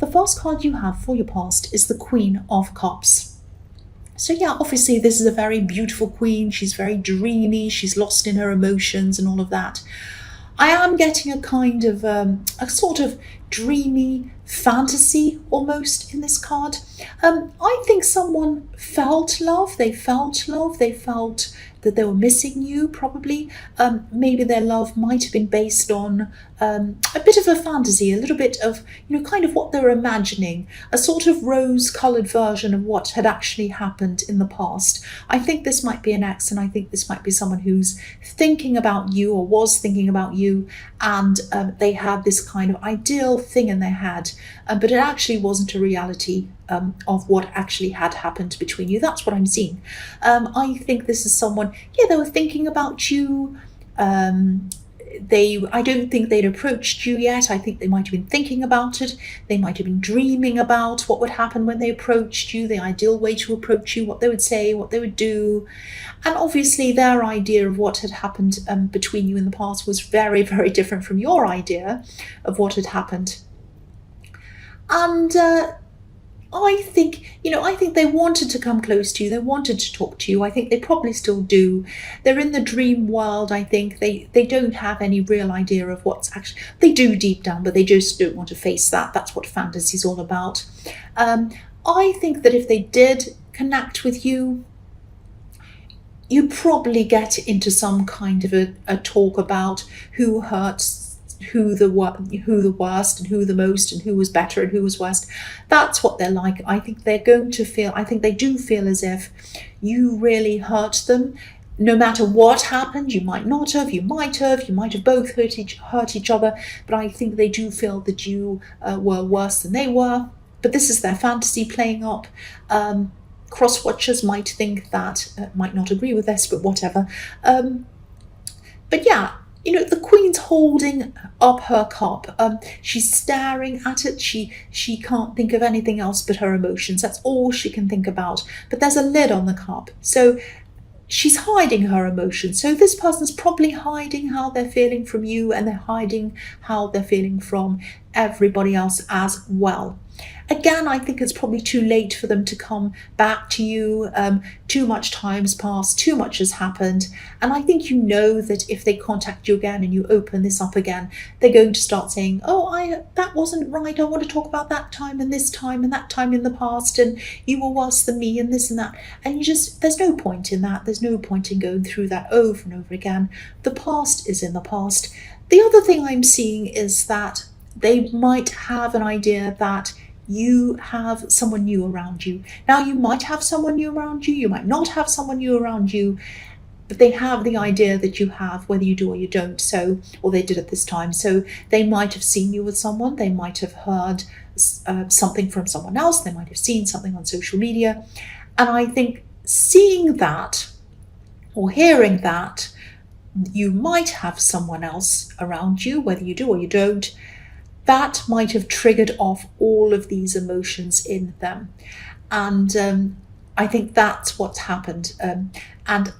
the first card you have for your past is the Queen of Cups. So yeah, obviously this is a very beautiful queen. She's very dreamy. She's lost in her emotions and all of that. I am getting a kind of a sort of dreamy fantasy almost in this card. I think someone felt love. They felt love. They felt that they were missing you, probably. Maybe their love might have been based on a bit of a fantasy, a little bit of, kind of what they were imagining, a sort of rose-coloured version of what had actually happened in the past. I think this might be an ex, and I think this might be someone who's thinking about you or was thinking about you, and they had this kind of ideal thing in their head, but it actually wasn't a reality of what actually had happened between you. That's what I'm seeing. I think this is someone, they were thinking about you. I don't think they'd approached you yet. I think they might have been thinking about it. They might have been dreaming about what would happen when they approached you, the ideal way to approach you, what they would say, what they would do. And obviously their idea of what had happened between you in the past was very, very different from your idea of what had happened. And I think they wanted to come close to you. They wanted to talk to you. I think they probably still do. They're in the dream world. I think they don't have any real idea of what's actually, they do deep down, but they just don't want to face that. That's what fantasy is all about. I think that if they did connect with you, you probably get into some kind of a talk about who hurts who the worst and who the most and who was better and who was worst. That's what they're like. I think they're going to feel, I think they do feel as if you really hurt them. No matter what happened, you might not have, you might have both hurt each other, but I think they do feel that you were worse than they were. But this is their fantasy playing up. Cross-watchers might think that, might not agree with this, but whatever. But yeah, the Queen's holding up her cup. She's staring at it. She can't think of anything else but her emotions. That's all she can think about. But there's a lid on the cup. So she's hiding her emotions. So this person's probably hiding how they're feeling from you, and they're hiding how they're feeling from everybody else as well. Again, I think it's probably too late for them to come back to you. Too much time's passed, too much has happened. And I think that if they contact you again and you open this up again, they're going to start saying, that wasn't right. I want to talk about that time and this time and that time in the past, and you were worse than me and this and that. And there's no point in that. There's no point in going through that over and over again. The past is in the past. The other thing I'm seeing is that they might have an idea that you have someone new around you. Now, you might have someone new around you, you might not have someone new around you, but they have the idea that you have, whether you do or you don't, or they did at this time. So they might have seen you with someone, they might have heard something from someone else, they might have seen something on social media. And I think seeing that or hearing that you might have someone else around you, whether you do or you don't, that might have triggered off all of these emotions in them. And I think that's what's happened. And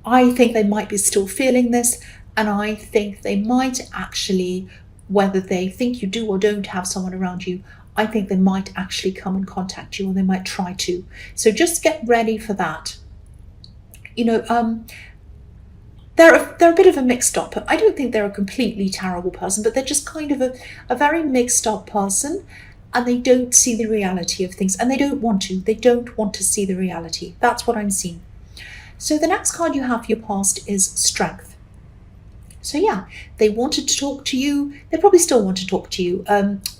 I think they might be still feeling this. And I think they might actually, whether they think you do or don't have someone around you, I think they might actually come and contact you, or they might try to. So just get ready for that. They're a bit of a mixed up. I don't think they're a completely terrible person, but they're just kind of a very mixed up person, and they don't see the reality of things, and they don't want to. They don't want to see the reality. That's what I'm seeing. So the next card you have for your past is Strength. So yeah, they wanted to talk to you. They probably still want to talk to you,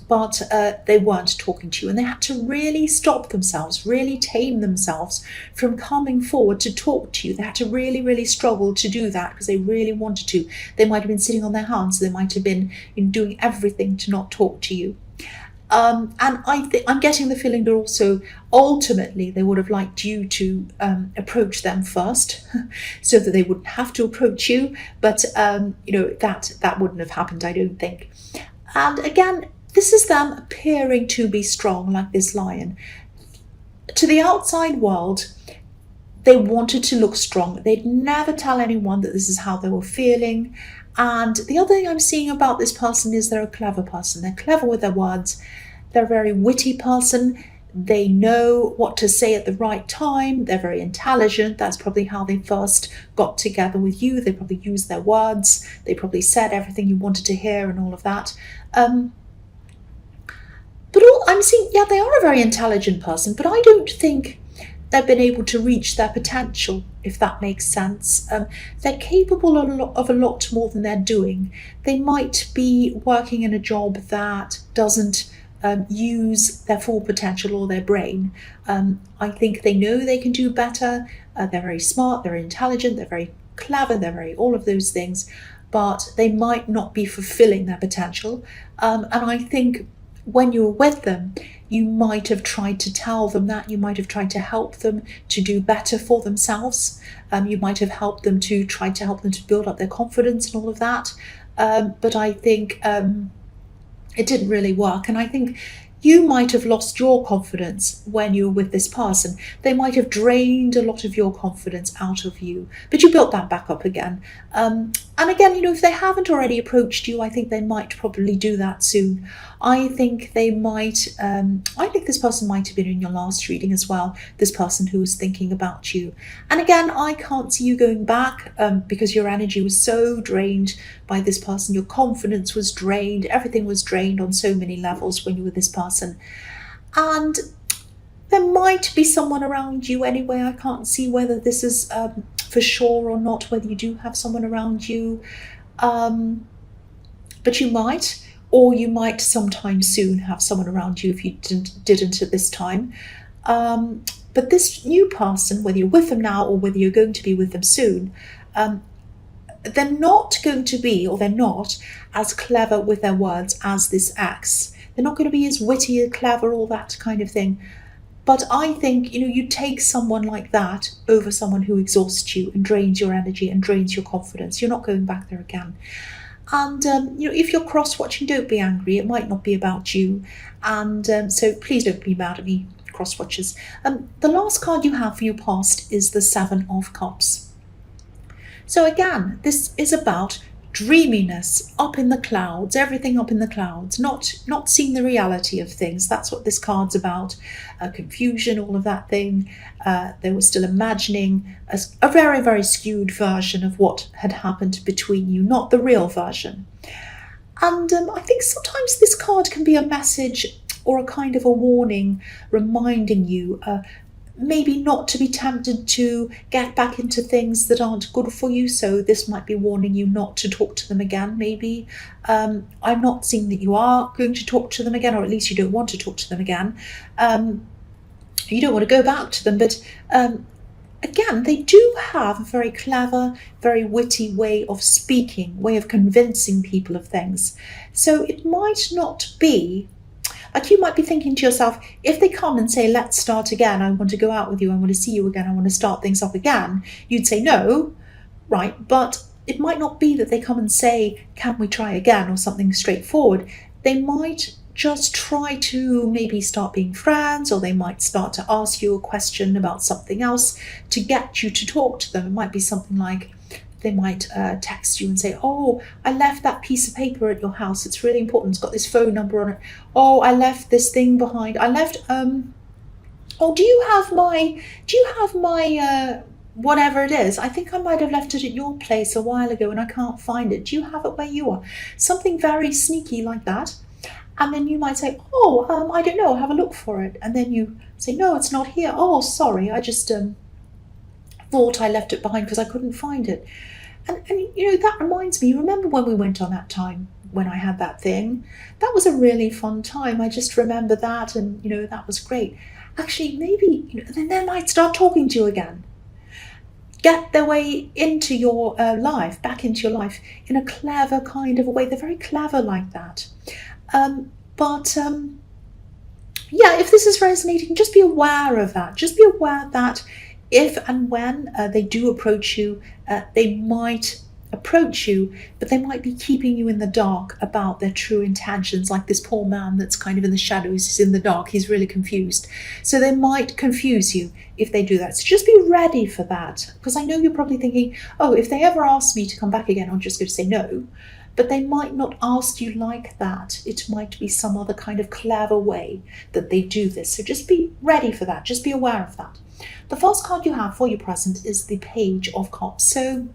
but they weren't talking to you, and they had to really stop themselves, really tame themselves from coming forward to talk to you. They had to really, really struggle to do that because they really wanted to. They might have been sitting on their hands. They might have been doing everything to not talk to you. And I'm getting the feeling that also ultimately they would have liked you to approach them first so that they wouldn't have to approach you. But, that wouldn't have happened, I don't think. And again, this is them appearing to be strong, like this lion. To the outside world, they wanted to look strong. They'd never tell anyone that this is how they were feeling. And the other thing I'm seeing about this person is they're a clever person. They're clever with their words. They're a very witty person. They know what to say at the right time. They're very intelligent. That's probably how they first got together with you. They probably used their words. They probably said everything you wanted to hear and all of that. But I'm seeing, yeah, they are a very intelligent person, but I don't think they've been able to reach their potential, if that makes sense. They're capable of a lot more than they're doing. They might be working in a job that doesn't use their full potential or their brain. I think they know they can do better. They're very smart, they're intelligent, they're very clever, they're very all of those things, but they might not be fulfilling their potential. And I think when you're with them, you might have tried to tell them that. You might have tried to help them to do better for themselves. You might have helped them to try to help them to build up their confidence and all of that. But I think it didn't really work. And I think you might have lost your confidence when you were with this person. They might have drained a lot of your confidence out of you, but you built that back up again. And again, if they haven't already approached you, I think they might probably do that soon. I think they might, I think this person might have been in your last reading as well, this person who was thinking about you. And again, I can't see you going back because your energy was so drained by this person. Your confidence was drained. Everything was drained on so many levels when you were with this person. And there might be someone around you anyway. I can't see whether this is for sure or not, whether you do have someone around you. But you might, or you might sometime soon have someone around you if you didn't at this time. But this new person, whether you're with them now or whether you're going to be with them soon, they're not going to be, or they're not as clever with their words as this ex. They're not going to be as witty, clever, all that kind of thing. But I think, you take someone like that over someone who exhausts you and drains your energy and drains your confidence. You're not going back there again. And, if you're cross-watching, don't be angry. It might not be about you. And so please don't be mad at me, cross-watchers. The last card you have for your past is the Seven of Cups. So again, this is about dreaminess, up in the clouds, everything up in the clouds, not seeing the reality of things. That's what this card's about. Confusion, all of that thing. They were still imagining a very, very skewed version of what had happened between you, not the real version. And I think sometimes this card can be a message or a kind of a warning, reminding you maybe not to be tempted to get back into things that aren't good for you. So this might be warning you not to talk to them again, maybe. I'm not seeing that you are going to talk to them again, or at least you don't want to talk to them again. You don't want to go back to them, but again, they do have a very clever, very witty way of speaking, way of convincing people of things. So it might not be, like, you might be thinking to yourself, if they come and say, let's start again, I want to go out with you, I want to see you again, I want to start things up again, you'd say no, right? But it might not be that they come and say, can we try again, or something straightforward. They might just try to maybe start being friends, or they might start to ask you a question about something else to get you to talk to them. It might be something like, they might text you and say, oh, I left that piece of paper at your house. It's really important. It's got this phone number on it. Oh, I left this thing behind. I left, oh, do you have my, whatever it is? I think I might have left it at your place a while ago and I can't find it. Do you have it where you are? Something very sneaky like that. And then you might say, oh, I don't know, have a look for it. And then you say, no, it's not here. Oh, sorry, I just thought I left it behind because I couldn't find it. And that reminds me, remember when we went on that time when I had that thing? That was a really fun time. I just remember that, and that was great. Actually, maybe then they might start talking to you again. Get their way into your life, back into your life in a clever kind of a way. They're very clever like that. Yeah, if this is resonating, just be aware of that. Just be aware that if and when they do approach you, they might approach you, but they might be keeping you in the dark about their true intentions, like this poor man that's kind of in the shadows, he's in the dark, he's really confused. So they might confuse you if they do that. So just be ready for that, because I know you're probably thinking, oh, if they ever ask me to come back again, I'm just going to say no. but they might not ask you like that. It might be some other kind of clever way that they do this. So just be ready for that. Just be aware of that. The first card you have for your present is the Page of Cups. So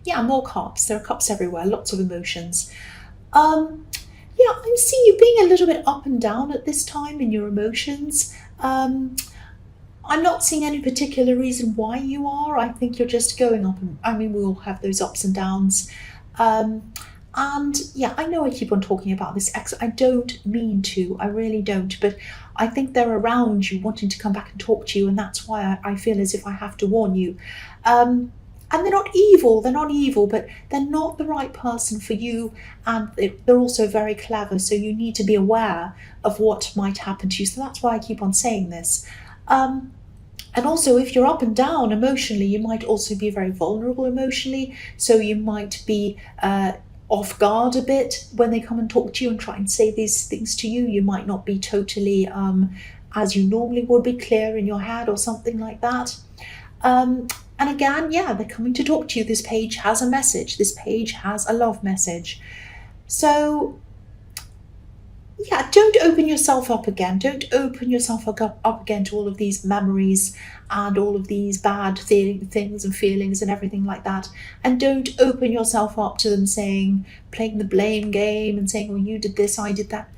yeah, more cups. There are cups everywhere, lots of emotions. Yeah, I'm seeing you being a little bit up and down at this time in your emotions. I'm not seeing any particular reason why you are. I think you're just going up. I mean, we all have those ups and downs. And yeah, I know I keep on talking about this ex. I don't mean to. I really don't. But I think they're around you wanting to come back and talk to you. And that's why I feel as if I have to warn you. And they're not evil, but they're not the right person for you. And they're also very clever. So you need to be aware of what might happen to you. So that's why I keep on saying this. And also, if you're up and down emotionally, you might also be very vulnerable emotionally. So you might be off guard a bit when they come and talk to you and try and say these things to you. You might not be totally, as you normally would be, clear in your head or something like that. And again, yeah, they're coming to talk to you. This page has a message. This page has a love message. So yeah, don't open yourself up again. Don't open yourself up again to all of these memories and all of these bad things and feelings and everything like that. And don't open yourself up to them playing the blame game and saying, well, you did this, I did that.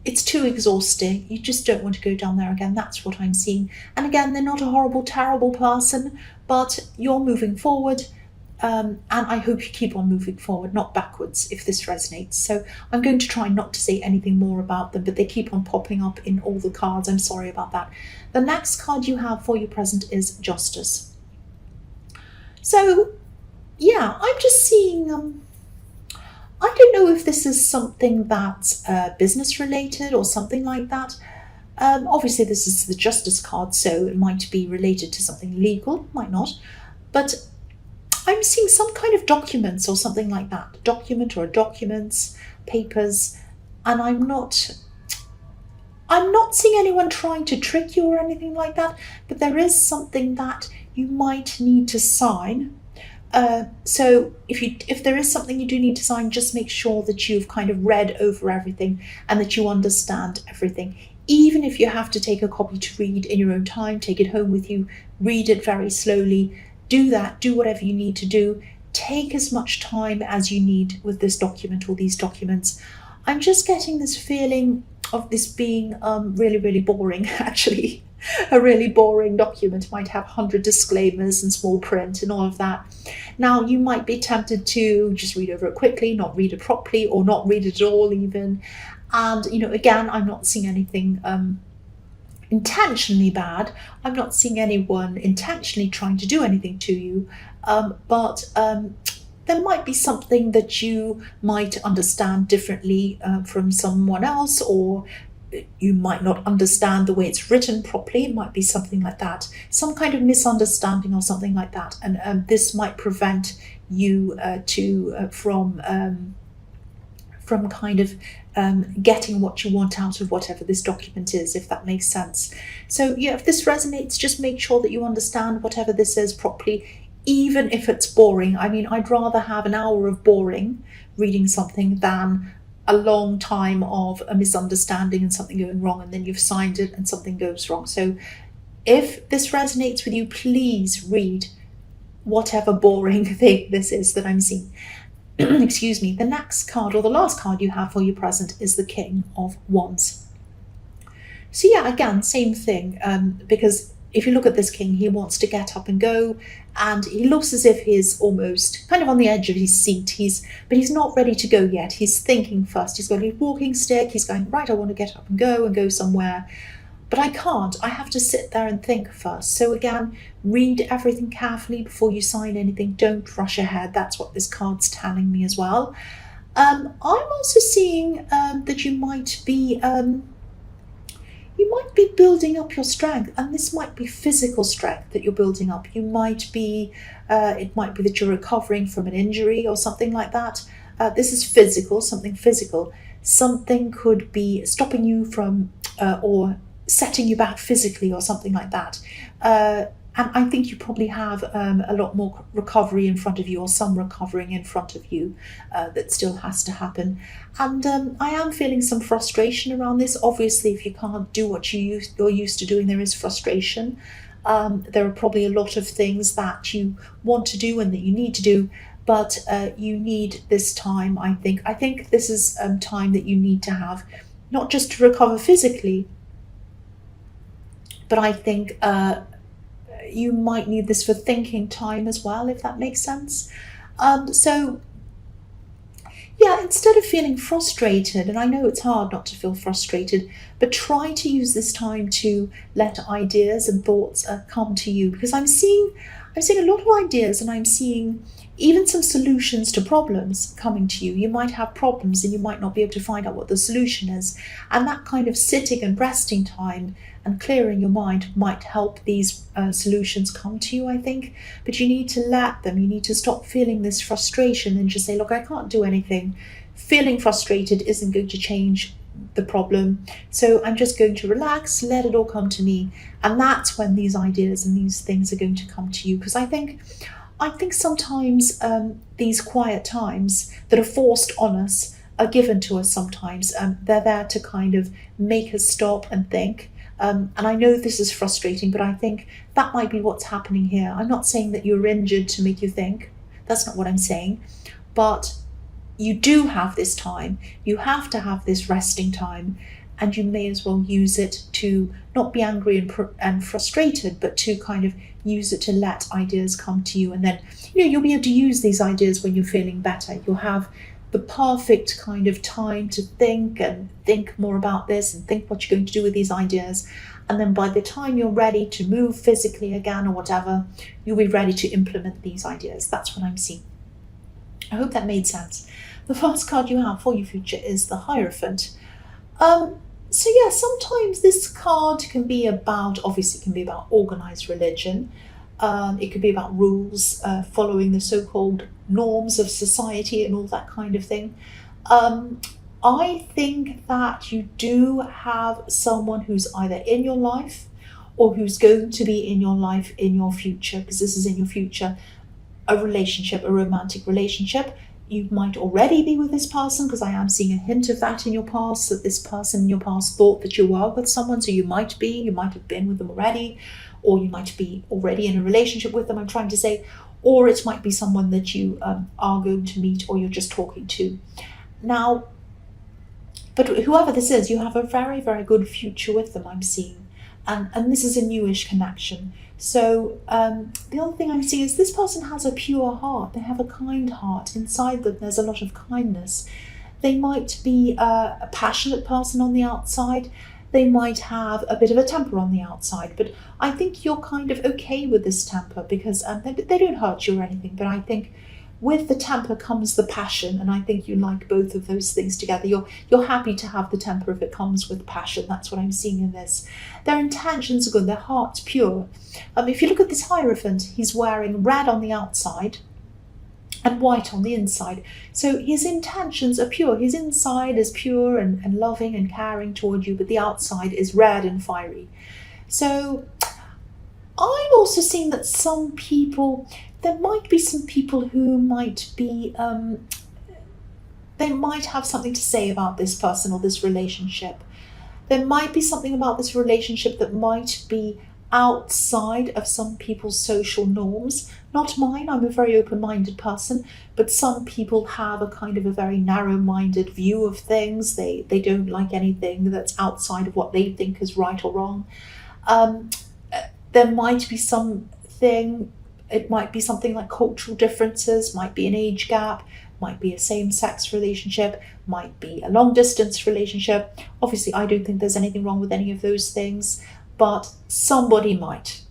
It's too exhausting. You just don't want to go down there again. That's what I'm seeing. And again, they're not a horrible, terrible person, but you're moving forward. And I hope you keep on moving forward, not backwards, if this resonates. So I'm going to try not to say anything more about them, but they keep on popping up in all the cards. I'm sorry about that. The next card you have for your present is Justice. So yeah, I'm just seeing... I don't know if this is something that's business related or something like that. Obviously, this is the Justice card, so it might be related to something legal, might not. But I'm seeing some kind of documents or something like that. Document or documents, papers, and I'm not seeing anyone trying to trick you or anything like that, but there is something that you might need to sign. So if there is something you do need to sign, just make sure that you've kind of read over everything and that you understand everything. Even if you have to take a copy to read in your own time, take it home with you, read it very slowly, do that, do whatever you need to do. Take as much time as you need with this document or these documents. I'm just getting this feeling of this being really, really boring, actually. A really boring document might have 100 disclaimers and small print and all of that. Now, you might be tempted to just read over it quickly, not read it properly, or not read it at all even. And, again, I'm not seeing anything intentionally bad. I'm not seeing anyone intentionally trying to do anything to you. But there might be something that you might understand differently from someone else, or you might not understand the way it's written properly. It might be something like that, some kind of misunderstanding or something like that, and this might prevent you from kind of getting what you want out of whatever this document is, if that makes sense. So yeah, if this resonates, just make sure that you understand whatever this is properly, even if it's boring. I mean, I'd rather have an hour of boring reading something than a long time of a misunderstanding and something going wrong, and then you've signed it and something goes wrong. So if this resonates with you, please read whatever boring thing this is that I'm seeing. Excuse me. The next card, or the last card you have for your present, is the King of Wands. So yeah, again, same thing, because if you look at this king, he wants to get up and go, and he looks as if he's almost kind of on the edge of his seat. But he's not ready to go yet. He's thinking first. He's got a walking stick. He's going, right, I want to get up and go somewhere. But I can't. I have to sit there and think first. So again, read everything carefully before you sign anything. Don't rush ahead. That's what this card's telling me as well. I'm also seeing that you might be building up your strength, and this might be physical strength that you're building up. You might be, it might be that you're recovering from an injury or something like that. This is physical, something physical. Something could be stopping you from, or setting you back physically or something like that. And I think you probably have a lot more recovery in front of you, or some recovering in front of you, that still has to happen. And I am feeling some frustration around this. Obviously, if you can't do what you're used to doing, there is frustration. There are probably a lot of things that you want to do and that you need to do, but you need this time, I think. I think this is time that you need to have, not just to recover physically, but I think you might need this for thinking time as well, if that makes sense. So yeah, instead of feeling frustrated, and I know it's hard not to feel frustrated, but try to use this time to let ideas and thoughts come to you, because I'm seeing a lot of ideas, and I'm seeing even some solutions to problems coming to you. You might have problems and you might not be able to find out what the solution is. And that kind of sitting and resting time and clearing your mind might help these solutions come to you, I think. But you need to let them. You need to stop feeling this frustration and just say, look, I can't do anything. Feeling frustrated isn't going to change the problem. So I'm just going to relax, let it all come to me. And that's when these ideas and these things are going to come to you. Because I think sometimes these quiet times that are forced on us are given to us sometimes. They're there to kind of make us stop and think. And I know this is frustrating, but I think that might be what's happening here. I'm not saying that you're injured to make you think. That's not what I'm saying. But you do have this time. You have to have this resting time. And you may as well use it to not be angry and frustrated, but to kind of use it to let ideas come to you. And then, you'll be able to use these ideas when you're feeling better. You'll have the perfect kind of time to think and think more about this and think what you're going to do with these ideas. And then by the time you're ready to move physically again or whatever, you'll be ready to implement these ideas. That's what I'm seeing. I hope that made sense. The first card you have for your future is the Hierophant. So yeah, sometimes this card can be about, obviously it can be about organized religion. It could be about rules, following the so-called norms of society and all that kind of thing. I think that you do have someone who's either in your life or who's going to be in your life in your future, because this is in your future, a relationship, a romantic relationship. You might already be with this person, because I am seeing a hint of that in your past, that this person in your past thought that you were with someone. So you might have been with them already, or you might be already in a relationship with them, I'm trying to say, or it might be someone that you are going to meet or you're just talking to. Now, but whoever this is, you have a very, very good future with them, I'm seeing. And this is a newish connection. So the other thing I'm seeing is this person has a pure heart. They have a kind heart. Inside them, there's a lot of kindness. They might be a passionate person on the outside. They might have a bit of a temper on the outside. But I think you're kind of okay with this temper, because they don't hurt you or anything. But I think with the temper comes the passion, and I think you like both of those things together. You're happy to have the temper if it comes with passion. That's what I'm seeing in this. Their intentions are good, their heart's pure. If you look at this Hierophant, he's wearing red on the outside and white on the inside. So his intentions are pure. His inside is pure and loving and caring toward you, but the outside is red and fiery. So I'm also seeing that there might be some people who might be, they might have something to say about this person or this relationship. There might be something about this relationship that might be outside of some people's social norms. Not mine, I'm a very open-minded person, but some people have a kind of a very narrow-minded view of things. They don't like anything that's outside of what they think is right or wrong. There might be something, it might be something like cultural differences, might be an age gap, might be a same-sex relationship, might be a long-distance relationship. Obviously, I don't think there's anything wrong with any of those things, but somebody might.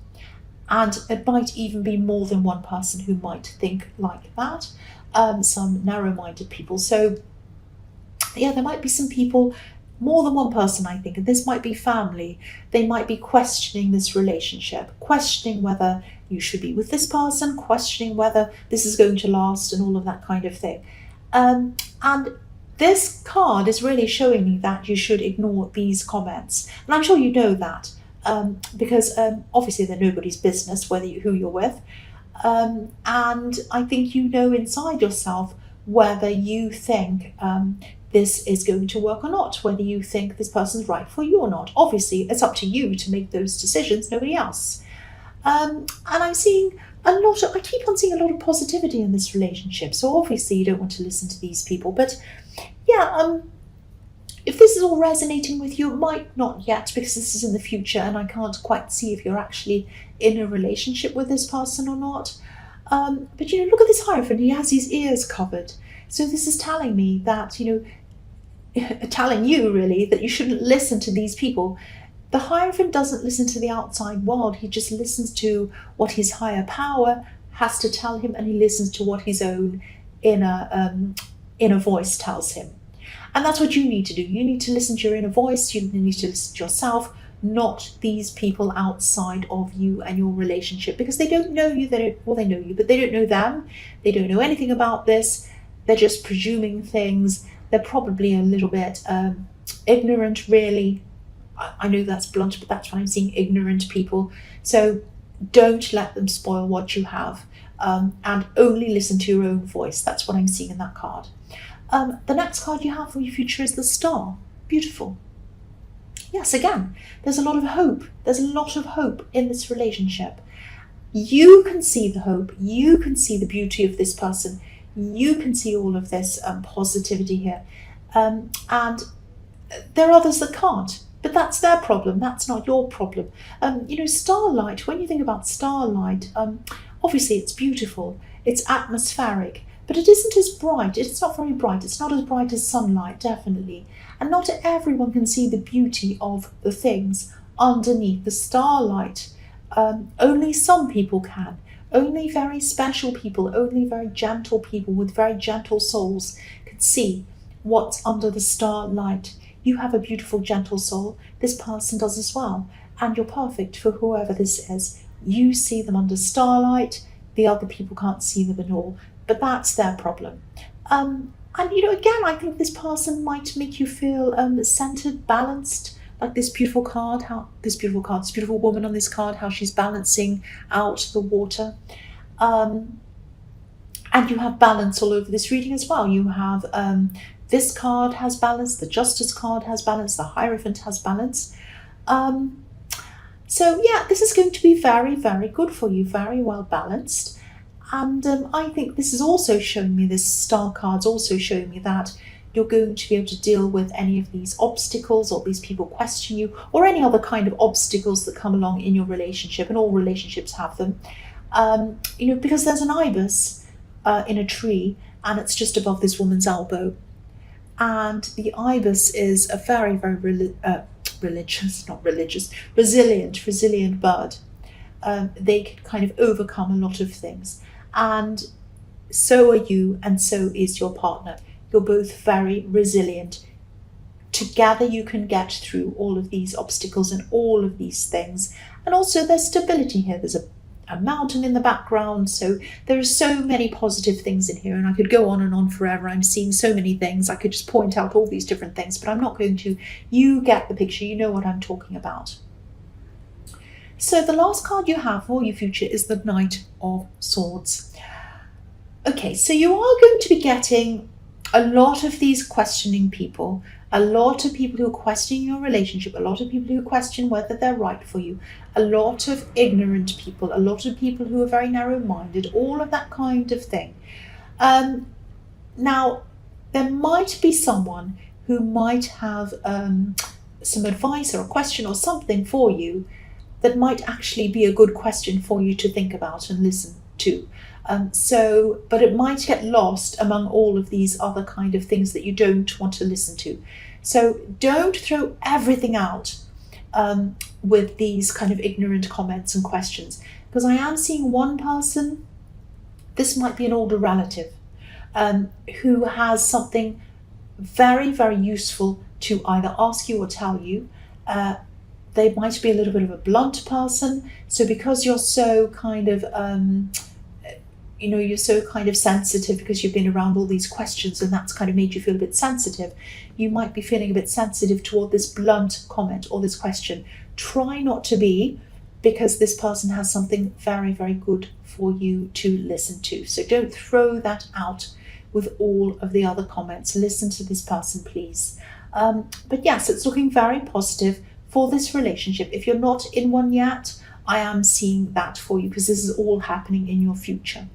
And it might even be more than one person who might think like that, some narrow-minded people. So yeah, there might be some people, more than one person, I think, and this might be family. They might be questioning this relationship, questioning whether you should be with this person, questioning whether this is going to last and all of that kind of thing. And this card is really showing me that you should ignore these comments. And I'm sure you know that. because obviously they're nobody's business who you're with. And I think you know inside yourself whether you think this is going to work or not, whether you think this person's right for you or not. Obviously, it's up to you to make those decisions, nobody else. And I'm seeing I keep on seeing a lot of positivity in this relationship. So obviously you don't want to listen to these people. But yeah, if this is all resonating with you, it might not yet, because this is in the future and I can't quite see if you're actually in a relationship with this person or not. But look at this Hierophant, he has his ears covered. So this is telling me that, telling you really that you shouldn't listen to these people. The Hierophant doesn't listen to the outside world, he just listens to what his higher power has to tell him, and he listens to what his own inner voice tells him. And that's what you need to do. You need to listen to your inner voice, you need to listen to yourself, not these people outside of you and your relationship, because they don't know you. They know you, but they don't know them. They don't know anything about this. They're just presuming things. They're probably a little bit ignorant, really. I know that's blunt, but that's what I'm seeing, ignorant people. So don't let them spoil what you have, and only listen to your own voice. That's what I'm seeing in that card. The next card you have for your future is the Star. Beautiful. Yes, again, there's a lot of hope. There's a lot of hope in this relationship. You can see the hope. You can see the beauty of this person. You can see all of this positivity here. And there are others that can't. But that's their problem. That's not your problem. Starlight, when you think about starlight, obviously it's beautiful. It's atmospheric. But it isn't as bright. It's not very bright. It's not as bright as sunlight, definitely. And not everyone can see the beauty of the things underneath the starlight. Only some people can. Only very special people, only very gentle people with very gentle souls can see what's under the starlight. You have a beautiful, gentle soul. This person does as well. And you're perfect for whoever this is. You see them under starlight. The other people can't see them at all. But that's their problem. And again, I think this person might make you feel centered, balanced, like this beautiful woman on this card, how she's balancing out the water. And you have balance all over this reading as well. You have this card has balance, the Justice card has balance, the Hierophant has balance. So yeah, this is going to be very, very good for you, very well balanced. And I think this is also showing me, this Star card's also showing me that you're going to be able to deal with any of these obstacles, or these people question you, or any other kind of obstacles that come along in your relationship, and all relationships have them. Because there's an ibis in a tree, and it's just above this woman's elbow. And the ibis is a very, very resilient bird. They can kind of overcome a lot of things. And so are you, and so is your partner. You're both very resilient. Together you can get through all of these obstacles and all of these things. And also there's stability here. There's a mountain in the background. So there are so many positive things in here, and I could go on and on forever. I'm seeing so many things. I could just point out all these different things, but I'm not going to. You get the picture. You know what I'm talking about. So the last card you have for your future is the Knight of Swords. Okay, so you are going to be getting a lot of these questioning people, a lot of people who are questioning your relationship, a lot of people who question whether they're right for you, a lot of ignorant people, a lot of people who are very narrow-minded, all of that kind of thing. Now, there might be someone who might have some advice or a question or something for you that might actually be a good question for you to think about and listen to. But it might get lost among all of these other kind of things that you don't want to listen to. So don't throw everything out with these kind of ignorant comments and questions, because I am seeing one person, this might be an older relative, who has something very, very useful to either ask you or tell you. They might be a little bit of a blunt person. So because you're so kind of you're so kind of sensitive because you've been around all these questions, and that's kind of made you feel a bit sensitive. You might be feeling a bit sensitive toward this blunt comment or this question. Try not to be, because this person has something very, very good for you to listen to. So don't throw that out with all of the other comments. Listen to this person, please. But yes, it's looking very positive for this relationship. If you're not in one yet, I am seeing that for you, because this is all happening in your future.